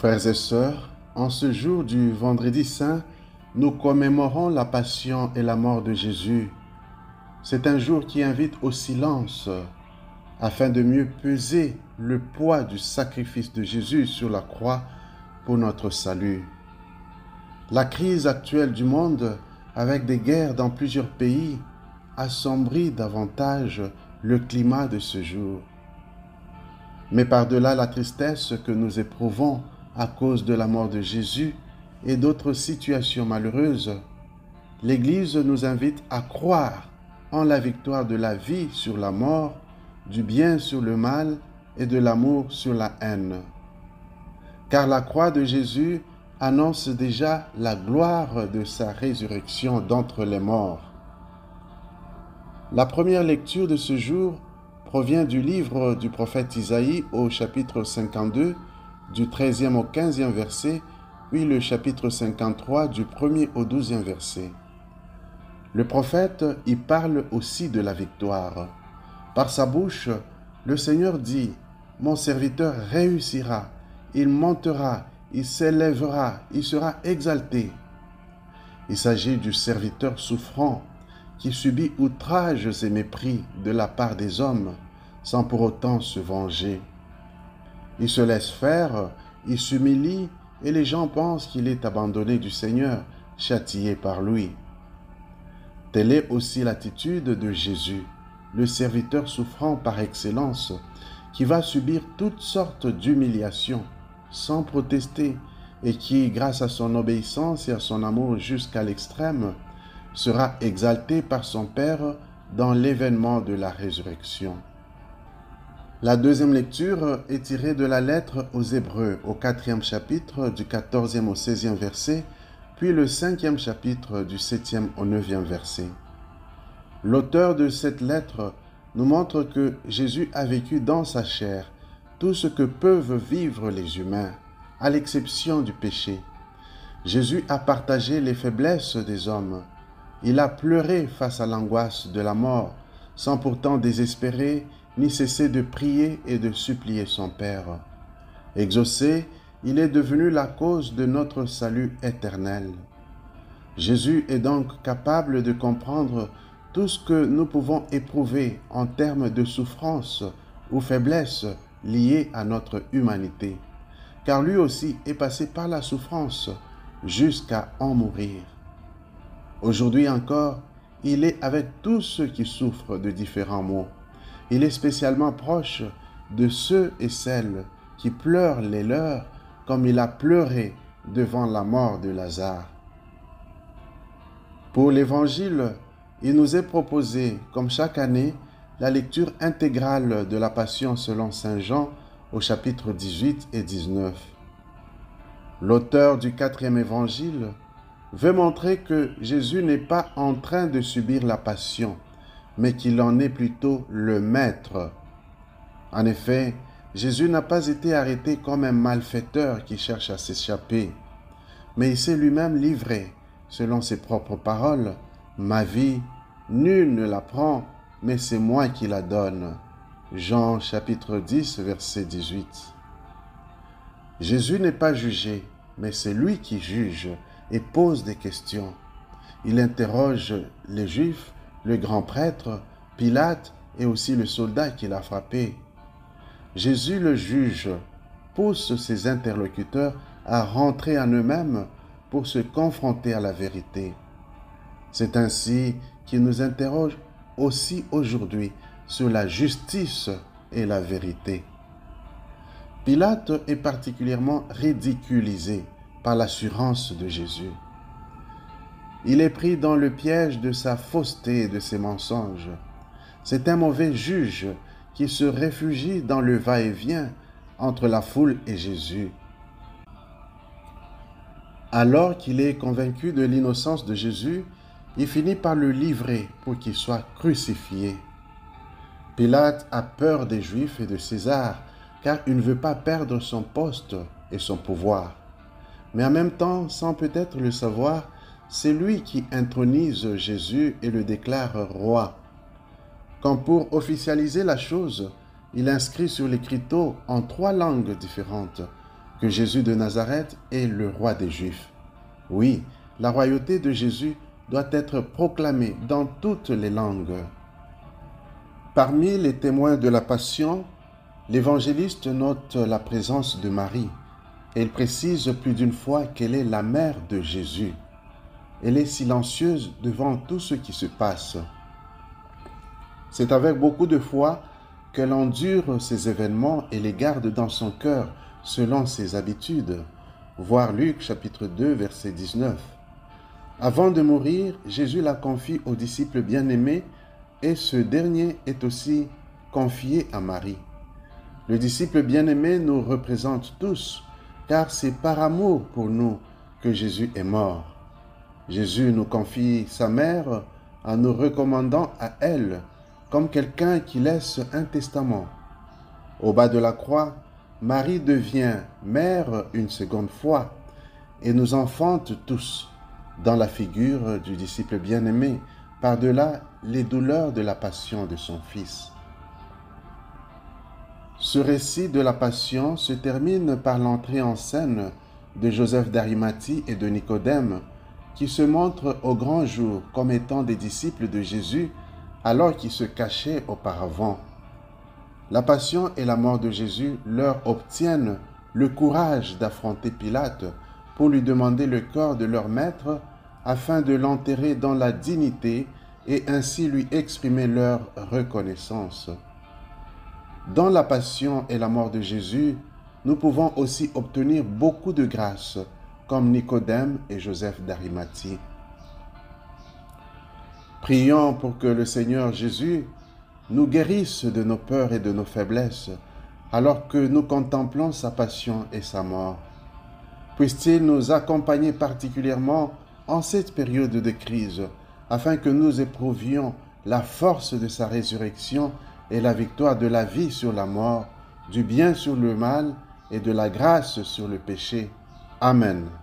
Frères et sœurs, en ce jour du Vendredi Saint, nous commémorons la passion et la mort de Jésus. C'est un jour qui invite au silence afin de mieux peser le poids du sacrifice de Jésus sur la croix pour notre salut. La crise actuelle du monde, avec des guerres dans plusieurs pays, assombrit davantage le climat de ce jour. Mais par-delà la tristesse que nous éprouvons à cause de la mort de Jésus et d'autres situations malheureuses, l'Église nous invite à croire en la victoire de la vie sur la mort, du bien sur le mal et de l'amour sur la haine. Car la croix de Jésus annonce déjà la gloire de sa résurrection d'entre les morts. La première lecture de ce jour provient du livre du prophète Isaïe au chapitre 52, du 13e au 15e verset, puis le chapitre 53 du 1er au 12e verset. Le prophète y parle aussi de la victoire. Par sa bouche, le Seigneur dit « Mon serviteur réussira, il montera, il s'élèvera, il sera exalté. » Il s'agit du serviteur souffrant qui subit outrages et mépris de la part des hommes sans pour autant se venger. Il se laisse faire, il s'humilie et les gens pensent qu'il est abandonné du Seigneur, châtié par lui. Telle est aussi l'attitude de Jésus, le serviteur souffrant par excellence, qui va subir toutes sortes d'humiliations sans protester et qui, grâce à son obéissance et à son amour jusqu'à l'extrême, sera exalté par son Père dans l'événement de la résurrection. La deuxième lecture est tirée de la lettre aux Hébreux, au 4e chapitre, du 14e au 16e verset, puis le 5e chapitre, du 7e au 9e verset. L'auteur de cette lettre nous montre que Jésus a vécu dans sa chair tout ce que peuvent vivre les humains, à l'exception du péché. Jésus a partagé les faiblesses des hommes. Il a pleuré face à l'angoisse de la mort, sans pourtant désespérer ni cesser de prier et de supplier son Père. Exaucé, il est devenu la cause de notre salut éternel. Jésus est donc capable de comprendre tout ce que nous pouvons éprouver en termes de souffrance ou faiblesse liées à notre humanité, car lui aussi est passé par la souffrance jusqu'à en mourir. Aujourd'hui encore, il est avec tous ceux qui souffrent de différents maux. Il est spécialement proche de ceux et celles qui pleurent les leurs comme il a pleuré devant la mort de Lazare. Pour l'Évangile, il nous est proposé, comme chaque année, la lecture intégrale de la Passion selon Saint Jean au chapitre 18 et 19. L'auteur du 4e Évangile veut montrer que Jésus n'est pas en train de subir la Passion, mais qu'il en est plutôt le maître. En effet, Jésus n'a pas été arrêté comme un malfaiteur qui cherche à s'échapper, mais il s'est lui-même livré, selon ses propres paroles, « Ma vie, nul ne la prend, mais c'est moi qui la donne. » Jean chapitre 10, verset 18. Jésus n'est pas jugé, mais c'est lui qui juge et pose des questions. Il interroge les Juifs, le grand prêtre, Pilate et aussi le soldat qui l'a frappé. Jésus le juge, pousse ses interlocuteurs à rentrer en eux-mêmes pour se confronter à la vérité. C'est ainsi qu'il nous interroge aussi aujourd'hui sur la justice et la vérité. Pilate est particulièrement ridiculisé par l'assurance de Jésus. Il est pris dans le piège de sa fausseté et de ses mensonges. C'est un mauvais juge qui se réfugie dans le va-et-vient entre la foule et Jésus. Alors qu'il est convaincu de l'innocence de Jésus, il finit par le livrer pour qu'il soit crucifié. Pilate a peur des Juifs et de César, car il ne veut pas perdre son poste et son pouvoir. Mais en même temps, sans peut-être le savoir, c'est lui qui intronise Jésus et le déclare roi. Comme pour officialiser la chose, il inscrit sur l'écriteau en 3 langues différentes que Jésus de Nazareth est le roi des Juifs. Oui, la royauté de Jésus doit être proclamée dans toutes les langues. Parmi les témoins de la Passion, l'évangéliste note la présence de Marie. Et il précise plus d'une fois qu'elle est la mère de Jésus. Elle est silencieuse devant tout ce qui se passe. C'est avec beaucoup de foi qu'elle endure ces événements et les garde dans son cœur selon ses habitudes. Voir Luc chapitre 2 verset 19. Avant de mourir, Jésus la confie au disciple bien-aimé et ce dernier est aussi confié à Marie. Le disciple bien-aimé nous représente tous, car c'est par amour pour nous que Jésus est mort. Jésus nous confie sa mère en nous recommandant à elle comme quelqu'un qui laisse un testament. Au bas de la croix, Marie devient mère une seconde fois et nous enfante tous dans la figure du disciple bien-aimé, par-delà les douleurs de la passion de son Fils. Ce récit de la Passion se termine par l'entrée en scène de Joseph d'Arimathie et de Nicodème, qui se montrent au grand jour comme étant des disciples de Jésus alors qu'ils se cachaient auparavant. La Passion et la mort de Jésus leur obtiennent le courage d'affronter Pilate pour lui demander le corps de leur maître afin de l'enterrer dans la dignité et ainsi lui exprimer leur reconnaissance. Dans la Passion et la mort de Jésus, nous pouvons aussi obtenir beaucoup de grâce, comme Nicodème et Joseph d'Arimathie. Prions pour que le Seigneur Jésus nous guérisse de nos peurs et de nos faiblesses, alors que nous contemplons sa passion et sa mort. Puisse-t-il nous accompagner particulièrement en cette période de crise, afin que nous éprouvions la force de sa résurrection et la victoire de la vie sur la mort, du bien sur le mal et de la grâce sur le péché. Amen.